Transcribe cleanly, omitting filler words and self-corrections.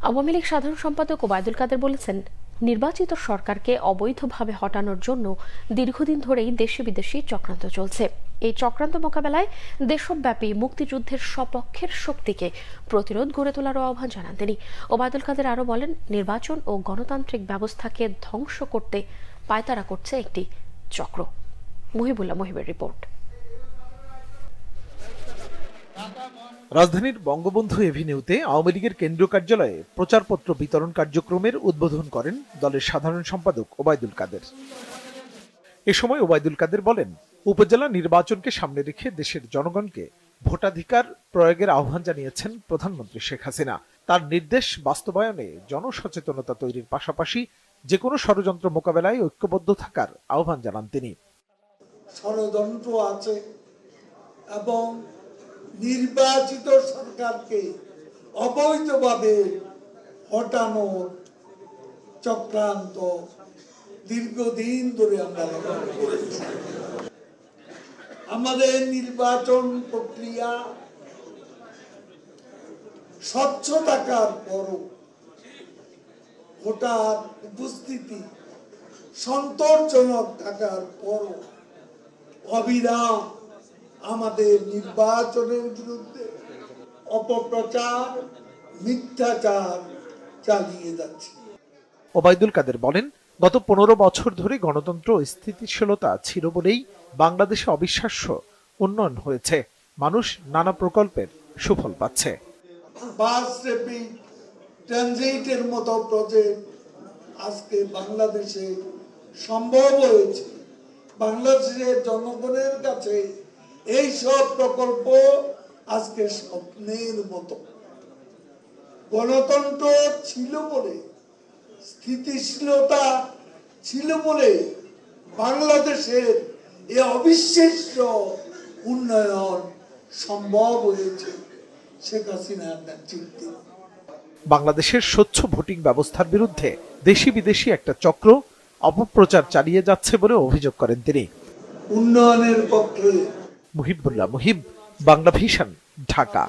আওয়ামী লীগ সাধারণ সম্পাদক ওবায়দুল কাদের বলেছেন, নির্বাচিত সরকারকে অবৈধভাবে হটানোর জন্য দীর্ঘদিন ধরেই দেশে বিদেশি চক্রান্ত চলছে। এই চক্রান্ত মোকাবেলায় দেশব্যাপী মুক্তিযুদ্ধের সপক্ষের শক্তিকে প্রতিরোধ গড়ে তোলারও আহ্বান জানান তিনি। ওবায়দুল কাদের আরও বলেন, নির্বাচন ও গণতান্ত্রিক ব্যবস্থাকে ধ্বংস করতে পায়তারা করছে একটি চক্র। মুহিবুল্লাহ মুহিবের রিপোর্ট। রাজধানীর বঙ্গবন্ধু এভিনিউতে আওয়ামী লীগের কেন্দ্রীয় কার্যালয়ে প্রচারপত্র বিতরণ কার্যক্রমের উদ্বোধন করেন দলের সাধারণ সম্পাদক ওবায়দুল কাদের। এ সময় ওবায়দুল কাদের বলেন, উপজেলা নির্বাচনকে সামনে রেখে দেশের জনগণকে ভোটাধিকার প্রয়োগের আহ্বান জানিয়েছেন প্রধানমন্ত্রী শেখ হাসিনা। তার নির্দেশ বাস্তবায়নে জনসচেতনতা তৈরির পাশাপাশি যে কোনো ষড়যন্ত্র মোকাবেলায় ঐক্যবদ্ধ থাকার আহ্বান জানান তিনি। ষড়যন্ত্র আছে এবং নির্বাচিত সরকারকে অবৈধভাবে হটানোর চক্রান্ত দীর্ঘদিন ধরে আমরা লক্ষ্য করেছি। আমাদের নির্বাচন প্রক্রিয়া স্বচ্ছ থাকার পরও ভোটার উপস্থিতি সন্তোষজনক থাকার পরও অবিরাম আমাদের নির্বাচনের বিরুদ্ধে অপপ্রচার, মিথ্যাচার চালিয়ে যাচ্ছে। ওবায়দুল কাদের বলেন, গত 15 বছর ধরে গণতন্ত্র ও স্থিতিশীলতা ছিল বলেই বাংলাদেশে অবিশ্বাস্য উন্নয়ন হয়েছে। মানুষ নানা প্রকল্পের সুফল পাচ্ছে। বাস র্যাপিড ট্রানজিটের মতো প্রজেক্ট আজকে বাংলাদেশে সম্ভব হয়েছে। বাংলাদেশের জনগণের কাছে এই সব প্রকল্প আজকে স্বপ্নের মতো। গণতন্ত্র ছিল বলে, স্থিতিশীলতা ছিল বলে বাংলাদেশের এই অবিশ্বাস্য উন্নয়ন সম্ভব হয়েছে শেখ হাসিনার নেতৃত্বে। বাংলাদেশের স্বচ্ছ ভোটিং ব্যবস্থার বিরুদ্ধে দেশি বিদেশি একটা চক্র অপপ্রচার চালিয়ে যাচ্ছে বলে অভিযোগ করেন তিনি। উন্নয়নের পক্ষে মুহিবুল্লাহ মুহিব, বাংলা ভিশন, ঢাকা।